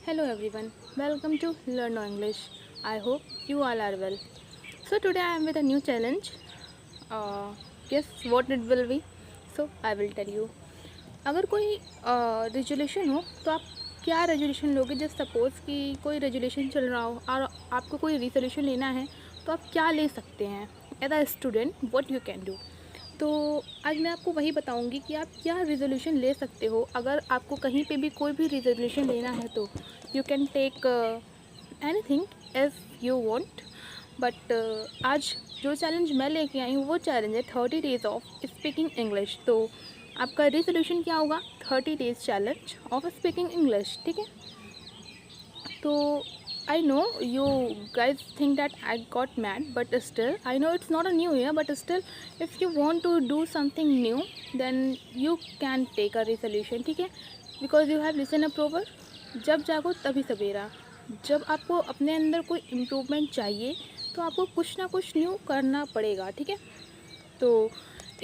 Hello everyone, welcome to Learn No English. I hope you all are well. So today I am with a new challenge. Guess what it will be? So I will tell you. अगर कोई resolution हो तो आप क्या resolution लोगे? Just suppose कि कोई resolution चल रहा हो और आपको कोई रिजोल्यूशन लेना है तो आप क्या ले सकते हैं? As a student what you can do? तो आज मैं आपको वही बताऊंगी कि आप क्या रिजोल्यूशन ले सकते हो अगर आपको कहीं पे भी कोई भी रिजोल्यूशन लेना है तो you can take anything as you want. But आज जो चैलेंज मैं लेके आई हूँ वो चैलेंज है 30 days ऑफ स्पीकिंग इंग्लिश। तो आपका रिजोल्यूशन क्या होगा? 30 days challenge of speaking English, ठीक है। तो I know you guys think that I got mad, but still, I know it's not a new year, but still, if you want to do something new, then you can take a resolution, ठीक है? Because you have listened a proverb, जब जागो तभी सवेरा। जब आपको अपने अंदर कोई इम्प्रूवमेंट चाहिए तो आपको कुछ ना कुछ न्यू करना पड़ेगा, ठीक है। तो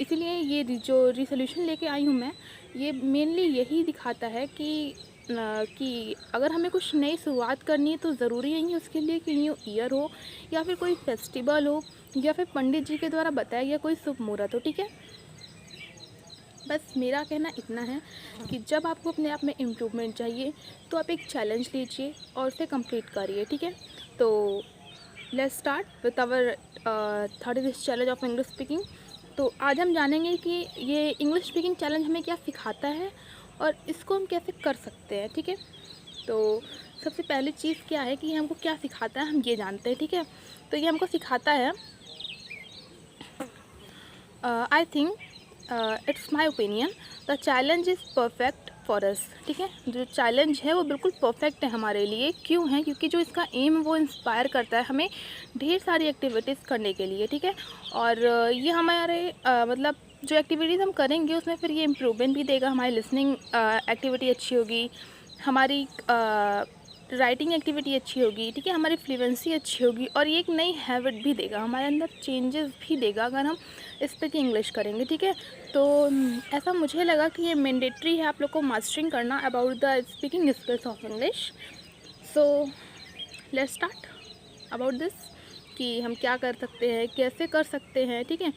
इसीलिए ये जो रिसोल्यूशन लेके आई हूँ मैं, ये मेनली यही दिखाता है कि अगर हमें कुछ नई शुरुआत करनी है तो ज़रूरी नहीं है उसके लिए कि न्यू ईयर हो या फिर कोई फेस्टिवल हो या फिर पंडित जी के द्वारा बताया गया कोई शुभ मुहूर्त हो, ठीक है। बस मेरा कहना इतना है कि जब आपको अपने आप में इम्प्रूवमेंट चाहिए तो आप एक चैलेंज लीजिए और उसे कंप्लीट करिए, ठीक है। तो let's start with our 30 days challenge of English speaking. तो आज हम जानेंगे कि ये इंग्लिश स्पीकिंग चैलेंज हमें क्या सिखाता है और इसको हम कैसे कर सकते हैं, ठीक है। तो सबसे पहली चीज़ क्या है कि ये हमको क्या सिखाता है, हम ये जानते हैं, ठीक है। तो ये हमको सिखाता है, I think it's my opinion, the challenge is perfect for us, ठीक है। जो चैलेंज है वो बिल्कुल परफेक्ट है हमारे लिए। क्यों है? क्योंकि जो इसका एम है वो इंस्पायर करता है हमें ढेर सारी एक्टिविटीज़ करने के लिए, ठीक है। और ये हमारे मतलब जो एक्टिविटीज़ हम करेंगे उसमें फिर ये इम्प्रूवमेंट भी देगा। हमारी लिसनिंग एक्टिविटी अच्छी होगी, हमारी राइटिंग एक्टिविटी अच्छी होगी, ठीक है, हमारी फ्लुएंसी अच्छी होगी और ये एक नई हैबिट भी देगा, हमारे अंदर चेंजेस भी देगा अगर हम स्पीकिंग इंग्लिश करेंगे, ठीक है। तो ऐसा मुझे लगा कि ये मैंडेटरी है आप लोग को मास्टरिंग करना about the speaking skills of English. So let's start about this कि हम क्या कर सकते हैं, कैसे कर सकते हैं, ठीक है।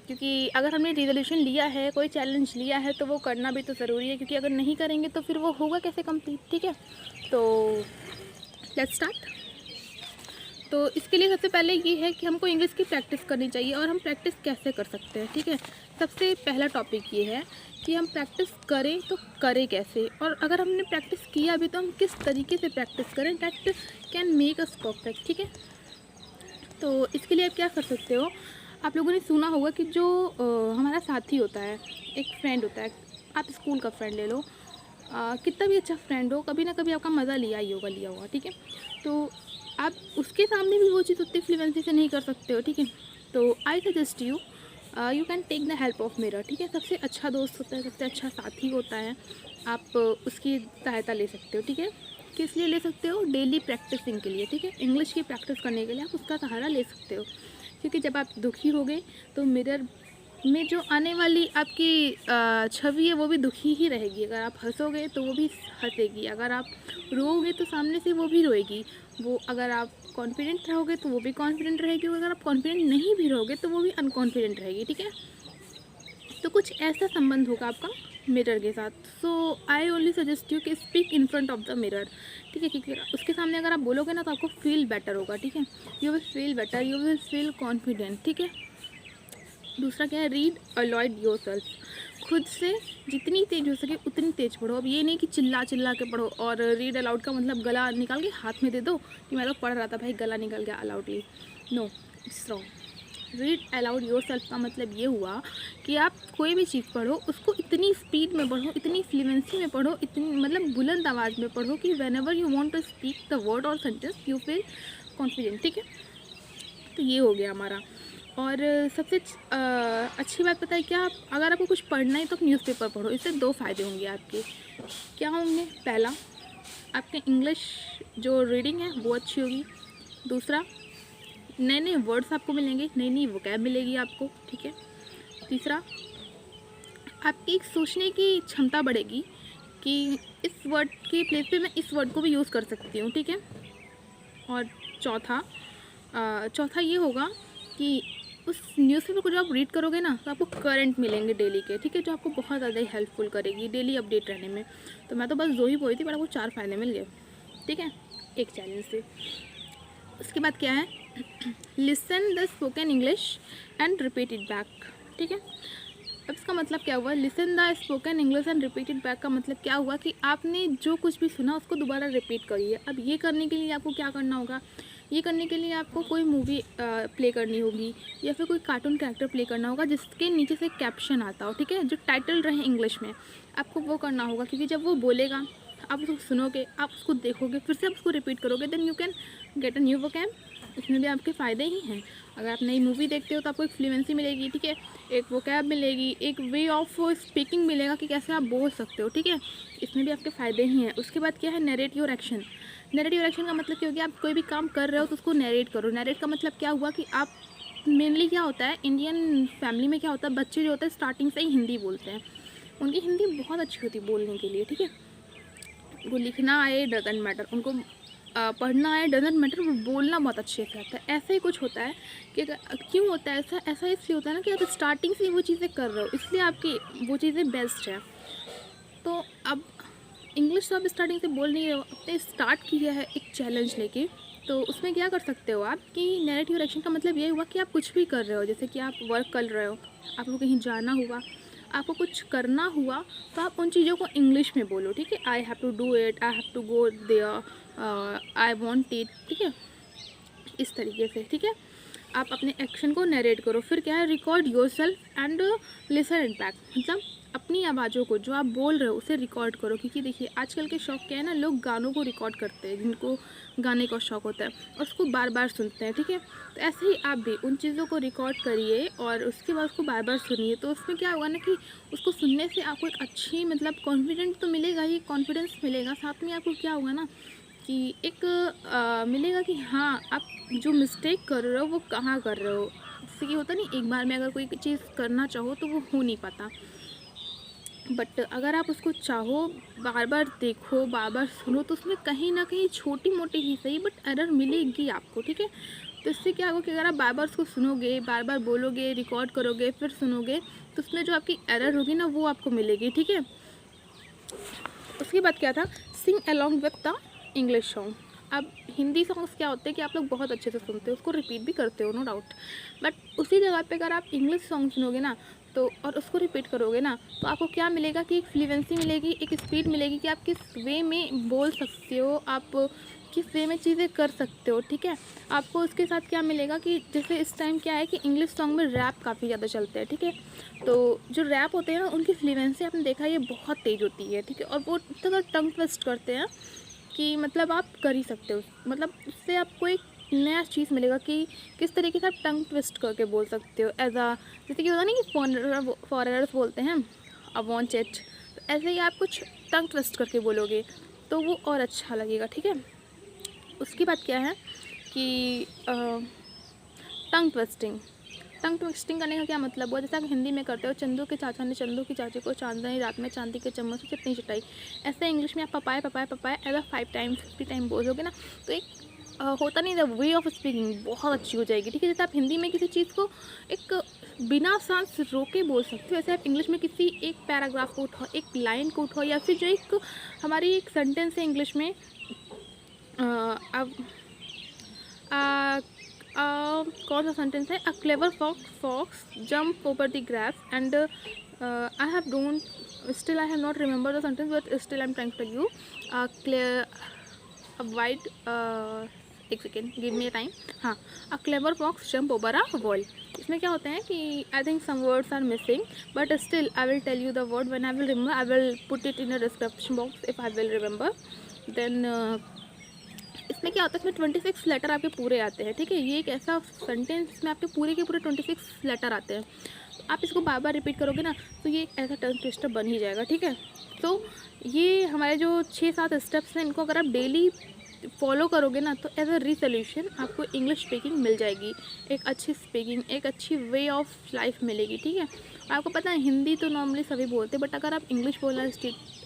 क्योंकि अगर हमने रिजोल्यूशन लिया है, कोई चैलेंज लिया है तो वो करना भी तो ज़रूरी है, क्योंकि अगर नहीं करेंगे तो फिर वो होगा कैसे कंप्लीट, ठीक है। तो लेट्स स्टार्ट। तो इसके लिए सबसे पहले ये है कि हमको इंग्लिश की प्रैक्टिस करनी चाहिए और हम प्रैक्टिस कैसे कर सकते हैं, ठीक है। सबसे पहला टॉपिक ये है कि हम प्रैक्टिस करें तो करें कैसे, और अगर हमने प्रैक्टिस किया अभी तो हम किस तरीके से प्रैक्टिस करें that can make us perfect, ठीक है। तो इसके लिए आप क्या कर सकते हो, आप लोगों ने सुना होगा कि जो हमारा साथी होता है, एक फ्रेंड होता है, आप स्कूल का फ्रेंड ले लो, कितना भी अच्छा फ्रेंड हो, कभी ना कभी आपका मज़ा लिया होगा, ठीक है। तो आप उसके सामने भी वो चीज़ उतनी फ्लुएंसी से नहीं कर सकते हो, ठीक है। तो I suggest you can take the help of mirror, ठीक है। सबसे अच्छा दोस्त होता है, सबसे अच्छा साथी होता है, आप उसकी सहायता ले सकते हो, ठीक है। किस लिए ले सकते हो? डेली प्रैक्टिसिंग के लिए, ठीक है। इंग्लिश की प्रैक्टिस करने के लिए आप उसका सहारा ले सकते हो, क्योंकि जब आप दुखी होगे तो मिरर में जो आने वाली आपकी छवि है वो भी दुखी ही रहेगी। अगर आप हंसोगे तो वो भी हंसेगी, अगर आप रोओगे तो सामने से वो भी रोएगी। वो अगर आप कॉन्फिडेंट रहोगे तो वो भी कॉन्फिडेंट रहेगी, अगर आप कॉन्फिडेंट नहीं भी रहोगे तो वो भी अनकॉन्फिडेंट रहेगी, ठीक है। तो कुछ ऐसा संबंध होगा आपका मिरर के साथ। सो आई ओनली सजेस्ट यू कि speak in front of the mirror, ठीक है। क्योंकि उसके सामने अगर आप बोलोगे ना तो आपको फील बेटर होगा, ठीक है। You will feel better, you will feel confident, ठीक है। दूसरा क्या है? Read aloud yourself. खुद से जितनी तेज़ हो सके उतनी तेज़ पढ़ो। अब ये नहीं कि चिल्ला चिल्ला के पढ़ो, और रीड अलाउड का मतलब गला निकाल के हाथ में दे दो कि मैं तो पढ़ रहा था भाई, गला निकल गया aloudly. No, it's wrong. Read aloud yourself का मतलब ये हुआ कि आप कोई भी चीज़ पढ़ो उसको इतनी स्पीड में पढ़ो, इतनी फ्लुएंसी में पढ़ो, इतनी मतलब बुलंद आवाज़ में पढ़ो कि whenever you want to speak the word और सेंटेंस यू फील कॉन्फिडेंट, ठीक है। तो ये हो गया हमारा। और सबसे अच्छी बात पता है क्या? आप अगर आपको कुछ पढ़ना है तो आप न्यूज़पेपर पढ़ो। इससे दो फ़ायदे होंगे आपके। क्या होंगे? पहला, आपके इंग्लिश जो रीडिंग है वो अच्छी होगी। दूसरा, नए नए वर्ड्स आपको मिलेंगे, नई नई वोकैब मिलेगी आपको, ठीक है। तीसरा, आपकी एक सोचने की क्षमता बढ़ेगी कि इस वर्ड के प्लेस पे मैं इस वर्ड को भी यूज़ कर सकती हूँ, ठीक है। और चौथा ये होगा कि उस न्यूज़पेपर को जब आप रीड करोगे ना तो आपको करंट मिलेंगे डेली के, ठीक है, जो आपको बहुत ज़्यादा ही हेल्पफुल करेगी डेली अपडेट रहने में। तो मैं तो बस 2 ही बोली थी, पर आपको 4 फ़ायदे मिल गए, ठीक है, एक चैलेंज से। उसके बाद क्या है, listen the spoken English and repeat it back, ठीक है। अब इसका मतलब क्या हुआ, listen the spoken English and repeat it back का मतलब क्या हुआ कि आपने जो कुछ भी सुना उसको दोबारा रिपीट करिए। अब ये करने के लिए आपको क्या करना होगा, ये करने के लिए आपको कोई मूवी प्ले करनी होगी या फिर कोई कार्टून कैरेक्टर प्ले करना होगा जिसके नीचे से कैप्शन आता हो, ठीक है, जो टाइटल रहे इंग्लिश में, आपको वो करना होगा। क्योंकि जब वो बोलेगा आप उसको सुनोगे, आप उसको देखोगे, फिर से आप उसको रिपीट करोगे, then you can get a new vocab. इसमें भी आपके फ़ायदे ही हैं। अगर आप नई मूवी देखते हो तो आपको एक फ्लुएंसी मिलेगी, ठीक है, एक वोकैब मिलेगी, एक वे ऑफ स्पीकिंग मिलेगा कि कैसे आप बोल सकते हो, ठीक है, इसमें भी आपके फ़ायदे ही हैं। उसके बाद क्या है, narrate your action. Narrate your action का मतलब क्या हो गया, आप कोई भी काम कर रहे हो तो उसको नरेट करो। नरेट का मतलब क्या हुआ कि आप मेनली क्या होता है, इंडियन फैमिली में क्या होता है, बच्चे जो होते हैं स्टार्टिंग से ही हिंदी बोलते हैं, उनकी हिंदी बहुत अच्छी होती है बोलने के लिए, ठीक है, वो लिखना आए डजंट मैटर, उनको पढ़ना आए डजंट मैटर, वो बोलना बहुत अच्छे से आता है। ऐसा ही कुछ होता है कि क्यों होता है ऐसा, ऐसा इसलिए होता है ना कि आप स्टार्टिंग से वो चीज़ें कर रहे हो, इसलिए आपकी वो चीज़ें बेस्ट है। तो अब इंग्लिश तो आप स्टार्टिंग से बोल नहीं रहे हो, आपने स्टार्ट किया है एक चैलेंज लेके, तो उसमें क्या कर सकते हो आप कि नैरेटिव एक्शन का मतलब ये हुआ कि आप कुछ भी कर रहे हो, जैसे कि आप वर्क कर रहे हो, आपको कहीं जाना हुआ, आपको कुछ करना हुआ, तो आप उन चीज़ों को इंग्लिश में बोलो, ठीक है, I have to do it, I have to go there, I want it, ठीक है, इस तरीके से, ठीक है, आप अपने एक्शन को नरेट करो। फिर क्या है, record your self and listen it back, मतलब अपनी आवाज़ों को जो आप बोल रहे हो उसे रिकॉर्ड करो। क्योंकि देखिए आजकल के शौक क्या है ना, लोग गानों को रिकॉर्ड करते हैं, जिनको गाने का शौक होता है, और उसको बार बार सुनते हैं, ठीक है, तो ऐसे ही आप भी उन चीज़ों को रिकॉर्ड करिए और उसके बाद उसको बार बार सुनिए। तो उसमें क्या होगा ना कि उसको सुनने से आपको एक अच्छी मतलब कॉन्फिडेंस तो मिलेगा ही, कॉन्फिडेंस मिलेगा, साथ में आपको क्या होगा ना कि एक मिलेगा कि हाँ आप जो मिस्टेक कर रहे हो वो कहाँ कर रहे हो। जैसे कि होता नहीं, एक बार में अगर कोई चीज़ करना चाहो तो वो हो नहीं पाता, बट अगर आप उसको चाहो, बार बार देखो, बार बार सुनो, तो उसमें कहीं ना कहीं छोटी मोटी ही सही बट एरर मिलेगी आपको, ठीक है। तो इससे क्या होगा कि अगर आप बार बार उसको सुनोगे, बार बार बोलोगे, रिकॉर्ड करोगे, फिर सुनोगे, तो उसमें जो आपकी एरर होगी ना वो आपको मिलेगी, ठीक है। उसके बाद क्या था, सिंग along with the English song. अब हिंदी सॉन्ग्स क्या होते हैं कि आप लोग बहुत अच्छे से सुनते हो, उसको रिपीट भी करते हो, नो डाउट, बट उसी जगह पे अगर आप इंग्लिश सॉन्ग सुनोगे ना तो और उसको रिपीट करोगे ना, तो आपको क्या मिलेगा कि एक फ्लुएंसी मिलेगी, एक स्पीड मिलेगी कि आप किस वे में बोल सकते हो, आप किस वे में चीज़ें कर सकते हो, ठीक है। आपको उसके साथ क्या मिलेगा कि जैसे इस टाइम क्या है कि इंग्लिश सॉन्ग में रैप काफ़ी ज़्यादा चलते हैं, ठीक है, तो जो रैप होते हैं ना उनकी फ्लुएंसी आपने देखा ये बहुत तेज़ होती है, ठीक है, और वो इतना टंग ट्विस्ट करते हैं कि मतलब आप कर ही सकते हो, मतलब उससे आपको एक नया चीज़ मिलेगा कि किस तरीके से आप टंग ट्विस्ट करके बोल सकते हो, एज आ जैसे कि होता नहीं कि फॉरेनर्स बोलते हैं आई वांट इट, तो ऐसे ही आप कुछ टंग ट्विस्ट करके बोलोगे तो वो और अच्छा लगेगा, ठीक है। उसके बाद क्या है कि टंग ट्विस्टिंग। टंग ट्विस्टिंग करने का क्या मतलब हुआ, जैसे आप हिंदी में करते हो, चंदू के चाचा ने चंदू की चाची को चांदनी रात में चांदी के चम्मच से चटनी चटाई, ऐसे इंग्लिश में आप पपाए पपाए पपाए ऐसा 5 टाइम्स 50 टाइम बोलोगे ना, तो एक होता नहीं द वे ऑफ स्पीकिंग बहुत अच्छी हो जाएगी, ठीक है। जैसे आप हिंदी में किसी चीज़ को एक बिना सांस रोके बोल सकते हो, वैसे आप इंग्लिश में किसी एक पैराग्राफ को उठाओ, एक लाइन को उठाओ, या फिर जो एक हमारी एक सेंटेंस है इंग्लिश में, अब कौन सा सेंटेंस है, a clever fox jump over the grass and I have don't still I have not remember the sentence but still I am trying to you wait एक सेकेंड गिव मी टाइम, हाँ, a clever fox jump over a wall. इसमें क्या होता है कि I think some words are missing but still I will tell you the word when I will remember, I will put it in a description box if I will remember. Then इसमें क्या होता है, इसमें 26 letter आपके पूरे आते हैं, ठीक है, ये एक ऐसा सेंटेंस में आपके पूरे के पूरे 26 लेटर आते हैं, तो आप इसको बार बार रिपीट करोगे ना तो ये एक ऐसा टंग ट्विस्टर बन ही जाएगा, ठीक है। तो ये हमारे जो 6-7 स्टेप्स हैं, इनको अगर आप डेली फॉलो करोगे ना तो एज अ रीसोल्यूशन आपको इंग्लिश स्पीकिंग मिल जाएगी, एक अच्छी स्पीकिंग, एक अच्छी वे ऑफ लाइफ मिलेगी, ठीक है। आपको पता है हिंदी तो नॉर्मली सभी बोलते हैं, बट अगर आप इंग्लिश बोलना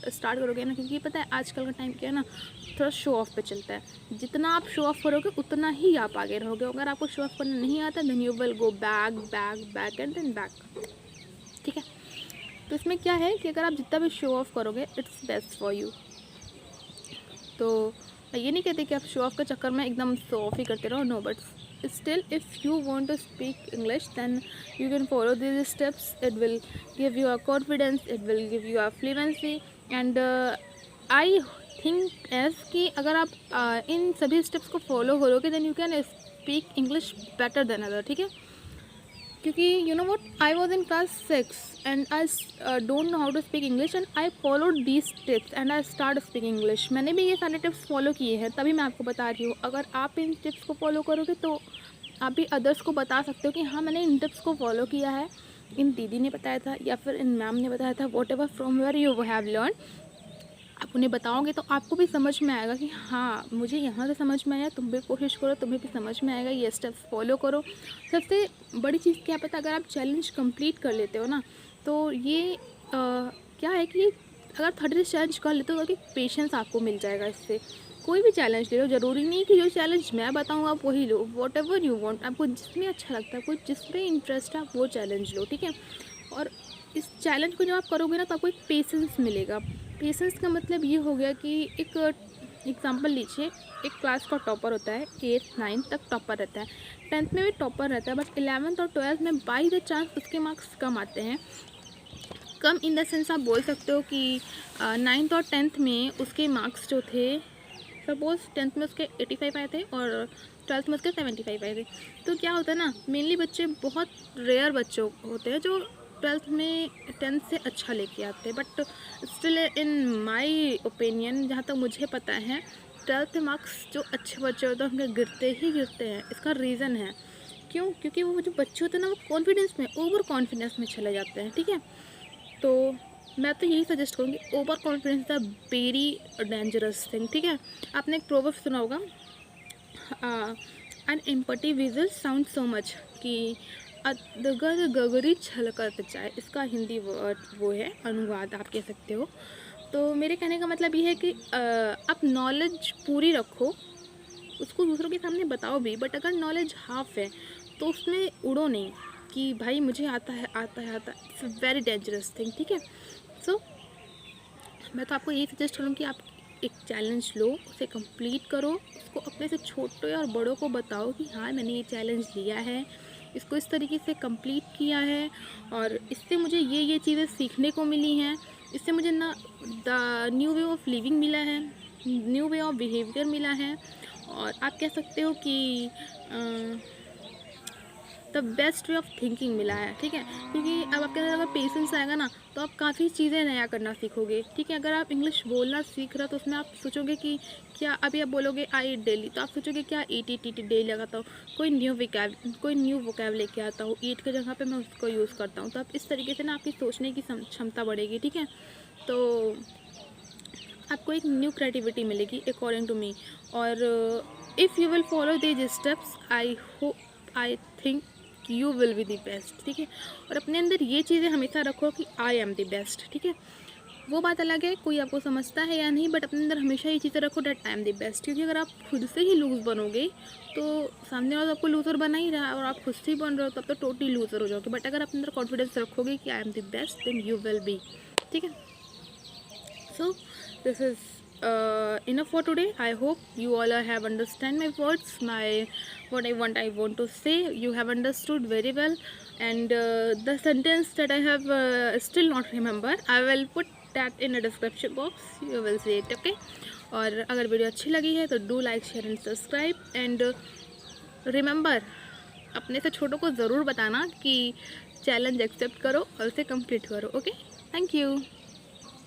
स्टार्ट करोगे ना, क्योंकि पता है आजकल का टाइम क्या है ना, थोड़ा शो ऑफ पे चलता है। जितना आप शो ऑफ करोगे उतना ही आप आगे रहोगे। अगर आपको शो ऑफ करना नहीं आता then you will go back back back and then back, ठीक है। तो इसमें क्या है कि अगर आप जितना भी शो ऑफ करोगे इट्स बेस्ट फॉर यू। तो मैं ये नहीं कहती कि आप शो ऑफ के चक्कर में एकदम शो ऑफ ही करते रहो, no, but still if you want to speak English then you can follow these steps. It will give you a confidence, it will give you a fluency and I think as कि अगर आप इन सभी steps को follow करोगे then you can speak English better than other, ठीक है। क्योंकि you know what, I was in class 6 and I don't know how to speak English and I followed these tips and I start speaking English. मैंने भी ये सारे tips follow किए हैं, तभी मैं आपको बता रही हूँ। अगर आप इन टिप्स को फॉलो करोगे तो आप भी अदर्स को बता सकते हो कि हाँ मैंने इन टिप्स को फॉलो किया है, इन दीदी ने बताया था या फिर इन मैम ने बताया था, whatever from where you have learn. आप उन्हें बताओगे तो आपको भी समझ में आएगा कि हाँ मुझे यहाँ से समझ में आया, तुम भी कोशिश करो, तुम्हें भी समझ में आएगा, ये स्टेप्स फॉलो करो। सबसे बड़ी चीज़ क्या पता, अगर आप चैलेंज कंप्लीट कर लेते हो ना तो ये क्या है कि अगर 30 चैलेंज कर लेते हो तो पेशेंस आपको मिल जाएगा इससे। कोई भी चैलेंज ले लो, ज़रूरी नहीं कि जो चैलेंज मैं बताऊँ आप वही लो, वॉट एवर यू वॉन्ट, आपको जिसमें अच्छा लगता है, आपको जिसमें इंटरेस्ट है आप वो चैलेंज लो, ठीक है। और इस चैलेंज को जब आप करोगे ना तो आपको एक पेशेंस मिलेगा। पेशेंस का मतलब ये हो गया कि एक एग्जांपल लीजिए, एक क्लास का टॉपर होता है, 8th 9th तक टॉपर रहता है, 10th में भी टॉपर रहता है, बट 11th और 12th में बाई द चांस उसके मार्क्स कम आते हैं। कम इन द सेंस आप बोल सकते हो कि 9th और 10th में उसके मार्क्स जो थे, सपोज 10th में उसके 85 आए थे और 12th में उसके 75 आए थे। तो क्या होता है ना, मेनली बच्चे, बहुत रेयर बच्चे होते हैं जो 12th में 10th से अच्छा लेके आते हैं, but still in my opinion, जहाँ तक मुझे पता है 12th मार्क्स जो अच्छे बच्चे होते हैं उनके गिरते ही गिरते हैं। इसका रीज़न है क्यों, क्योंकि वो जो बच्चे होते हैं ना वो कॉन्फिडेंस में, ओवर कॉन्फिडेंस में चले जाते हैं, ठीक है। तो मैं तो यही सजेस्ट करूँगी, over confidence the very dangerous thing, ठीक है। आपने एक प्रोवर्ब सुना होगा, an empty vessel sound so much, कि अगर गगरी छलकत जाए, इसका हिंदी वर्ड वो है, अनुवाद आप कह सकते हो। तो मेरे कहने का मतलब ये है कि आप नॉलेज पूरी रखो, उसको दूसरों के सामने बताओ भी, बट अगर नॉलेज हाफ है तो उसमें उड़ो नहीं कि भाई मुझे आता है आता है आता है। इट्स वेरी डेंजरस थिंग, ठीक है। सो मैं तो आपको यही सजेस्ट करूँ कि आप एक चैलेंज लो, उसे कंप्लीट करो, उसको अपने से छोटे और बड़ों को बताओ कि हाँ मैंने ये चैलेंज लिया है, इसको इस तरीके से कंप्लीट किया है और इससे मुझे ये चीज़ें सीखने को मिली हैं, इससे मुझे ना the new way of living मिला है, न्यू वे ऑफ बिहेवियर मिला है, और आप कह सकते हो कि the best way of thinking मिला है, ठीक है। क्योंकि अब आपके अंदर अगर पेशेंस आएगा ना तो आप काफ़ी चीज़ें नया करना सीखोगे, ठीक है। अगर आप इंग्लिश बोलना सीख रहे हो तो उसमें आप सोचोगे कि क्या, अभी आप बोलोगे आई ईट डेली, तो आप सोचोगे क्या ईट डेली लगाता हूँ, कोई न्यू वोकैब लेके आता हूँ, ईट की जगह पे मैं उसको यूज़ करता हूँ। तो आप इस तरीके से ना आपकी सोचने की क्षमता बढ़ेगी, ठीक है। तो आपको एक न्यू क्रिएटिविटी मिलेगी अकॉर्डिंग टू मी। और if you will follow these steps, I think you will be the best, ठीक है। और अपने अंदर ये चीज़ें हमेशा रखो कि आई एम दी बेस्ट, ठीक है। वो बात अलग है कोई आपको समझता है या नहीं, बट अपने अंदर हमेशा ये चीज़ें रखो that I am the best. क्योंकि अगर आप खुद से ही लूज़ बनोगे तो सामने वाला आपको लूज़र बना ही रहा है, और आप खुद से ही बन रहे हो तब तो टोटली लूज़र हो जाओगे। बट अगर अपने अंदर कॉन्फिडेंस रखोगे कि I am the best then you will be, ठीक है। So this is enough for today. I hope you all have understand my words, what I want to say. You have understood very well, and the sentence that I have still not remember, I will put that in the description box. You will see it, okay? और अगर video अच्छी लगी है तो do like share and subscribe, and remember अपने से छोटों को ज़रूर बताना कि चैलेंज एक्सेप्ट करो और उसे कंप्लीट करो, ओके। Thank you.